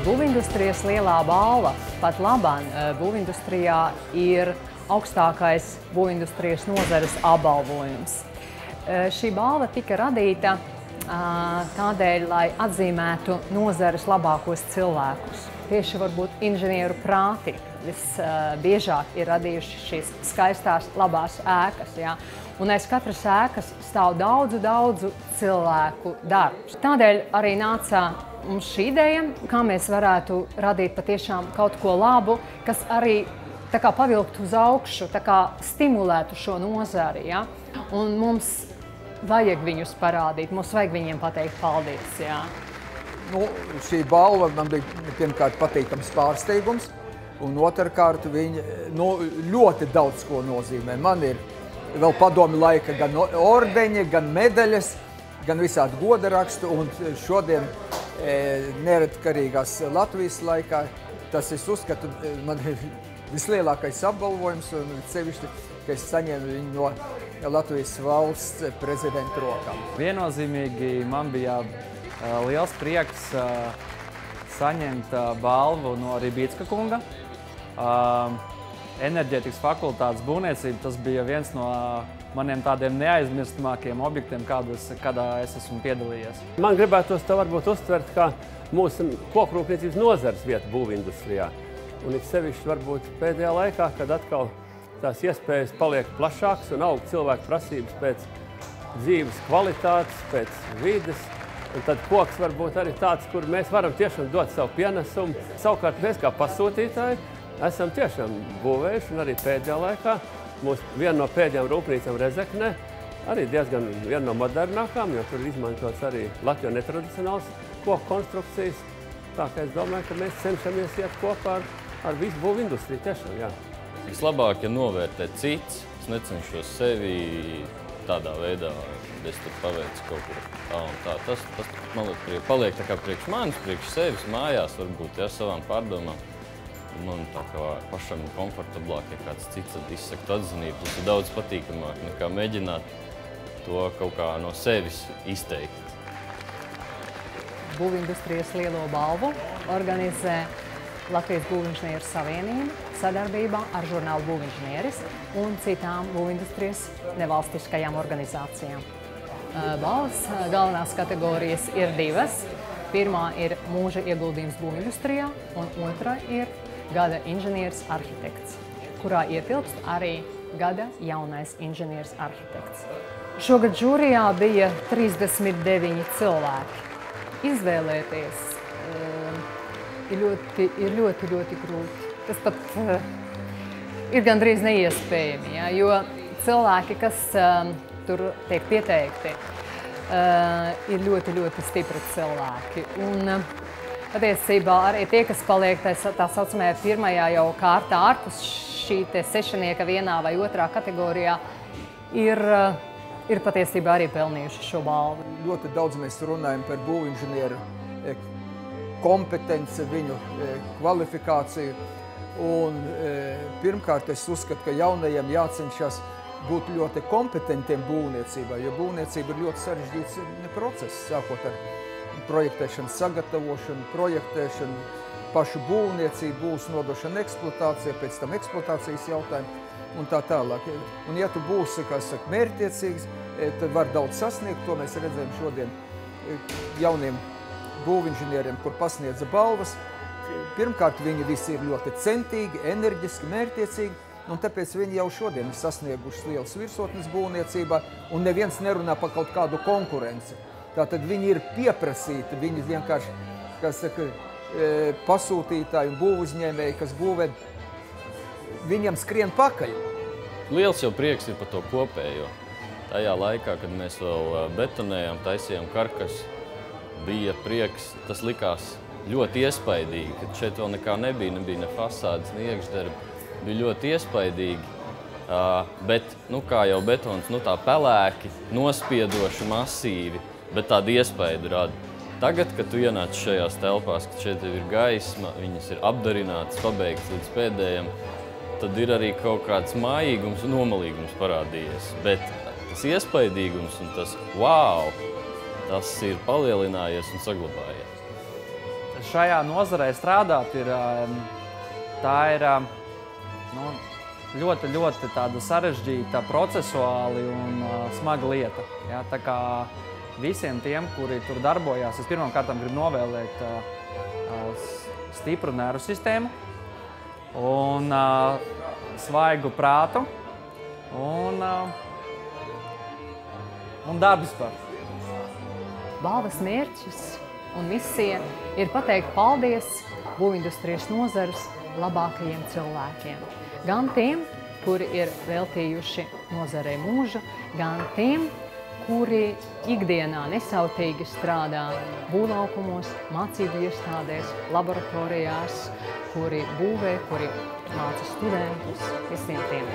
Būvindustrijas lielā balva pat labāk būvindustrijā ir augstākais būvindustrijas nozares apbalvojums. Šī balva tika radīta tādēļ, lai atzīmētu nozares labākos cilvēkus. Tieši varbūt inženieru prāti visbiežāk ir radījuši šīs skaistās, labās ēkas. Ja? Un aiz katras ēkas stāv daudzu cilvēku darbs. Tādēļ arī nāca mums šī ideja, kā mēs varētu radīt patiešām kaut ko labu, kas arī tā kā pavilktu uz augšu, tā kā stimulētu šo nozari. Ja? Un mums vajag viņus parādīt, mums vajag viņiem pateikt paldies. Ja? Nu, šī balva man bija pirmkārt patīkams pārsteigums, un otrkārt viņa ļoti daudz ko nozīmē. Man ir vēl padomju laika gan ordeņi, gan medaļas, gan visādi godaraksti, un šodien neatkarīgās Latvijas laikā tas, es uzskatu, man ir vislielākais apbalvojums, un sevišķi, ka es saņēmu viņu no Latvijas valsts prezidenta rokām. Viennozīmīgi man bija liels prieks saņemt balvu no Ribīcka kunga. Enerģētikas fakultātes būvniecība, tas bija viens no maniem tādiem neaizmirstamākiem objektiem, kādā es esmu piedalījies. Man gribētos to varbūt uztvert kā mūsu kokrūpniecības nozares vietu būvindustrijā. Un it sevišķi varbūt pēdējā laikā, kad atkal tās iespējas paliek plašākas un aug cilvēku prasības pēc dzīves kvalitātes, pēc vides. Un tad koks var būt arī tāds, kur mēs varam tiešām dot savu pienesumu. Savukārt mēs kā pasūtītāji esam tiešām būvējuši, un arī pēdējā laikā viena no pēdējām rūpnīcām Rezeknē, arī diezgan viena no modernākām, jo tur ir izmantots arī Latvijā netradicionāls koku konstrukcijas. Tā kā es domāju, ka mēs cenšamies iet kopā ar visu būvindustriju tiešām, jā. Vislabāk, ja novērtē cits, es necenšos sevi tādā veidā, es tur paveicu kaut ko tā un tā. Tas man paliek tā kā priekš manis, priekš sevis, mājās varbūt, ja, savām pārdomām. Man tā kā pašam komfortablāk, ja kāds cits izsaka atzinību. Tas ir daudz patīkamāk, nekā mēģināt to kaut kā no sevis izteikt. Būvindustrijas lielo balvu organizē Latvijas Būvinženieru savienība sadarbībā ar žurnālu Būvinženieris un citām būvindustrijas nevalstiskajām organizācijām. Balvas galvenās kategorijas ir divas. Pirmā ir mūža ieguldījums būvindustrijā, un otra ir gada inženieris arhitekts, kurā ietilpst arī gada jaunais inženieris arhitekts. Šogad žūrijā bija 39 cilvēki. Izvēlēties ir ļoti grūti. Tas pat ir gandrīz neiespējami, ja, jo cilvēki, kas tur tiek pieteikti, ir ļoti stipri cilvēki. Un patiesībā arī tie, kas paliek tā saucamajā pirmajā jau kārtā ārpus šī sešanieka vienā vai otrā kategorijā, ir patiesībā arī pelnījuši šo balvu. Ļoti daudz mēs runājam par būvinženieru kompetenci, viņu kvalifikāciju. Un pirmkārt, es uzskatu, ka jaunajiem jācenšas būt ļoti kompetentiem būvniecībā, jo būvniecība ir ļoti sarežģīts process, sākot ar projektēšanu, sagatavošanu, projektēšanu, pašu būvniecību, būs nodošana eksploatācija, pēc tam eksploatācijas jautājumu un tā tālāk. Un ja tu būsi, kā saka, mērķtiecīgs, tad var daudz sasniegt. To mēs redzējam šodien jauniem būvinženieriem, kur pasniedza balvas. Pirmkārt, viņi visi ir ļoti centīgi, enerģiski, mērķtiecīgi, un tāpēc viņi jau šodien ir sasnieguši lielas virsotnes būvniecībā, un neviens nerunā par kaut kādu konkurenci. Tātad viņi ir pieprasīti, viņi vienkārši, kā saka, pasūtītāji un būvuzņēmēji, kas būvē, viņam skrien pakaļ. Liels jau prieks ir par to kopējo. Tajā laikā, kad mēs vēl betonējām, taisījām karkasu, bija prieks, tas likās ļoti iespaidīgi, kad šeit vēl nekā nebija ne fasādes, ne iekšdarbi. Bija ļoti iespaidīgi, bet, kā jau betons, tā pelēki, nospiedoši, masīvi, bet tādu iespaidu rada. Tagad, kad tu ienāc šajās telpās, kad šeit ir gaisma, viņas ir apdarinātas, pabeigtas līdz pēdējiem, tad ir arī kaut kāds mājīgums un nomalīgums parādījies. Bet tas iespaidīgums un tas wow, tas ir palielinājies un saglabājies. šajā nozarē strādāt tā ir ļoti tāda sarežģīta, procesuāli un smaga lieta. Ja, tā kā visiem tiem, kuri tur darbojās, es pirmkārt gribu novēlēt stipru nervu sistēmu un svaigu prātu un darbu spēku. Balvas mērķis un misija ir pateikt paldies būvindustrijas nozares labākajiem cilvēkiem. Gan tiem, kuri ir veltījuši nozarei mūžu, gan tiem, kuri ikdienā nesautīgi strādā būvlaukumos, mācību iestādēs, laboratorijās, kuri būvē, kuri māca studentus, visiem tiem.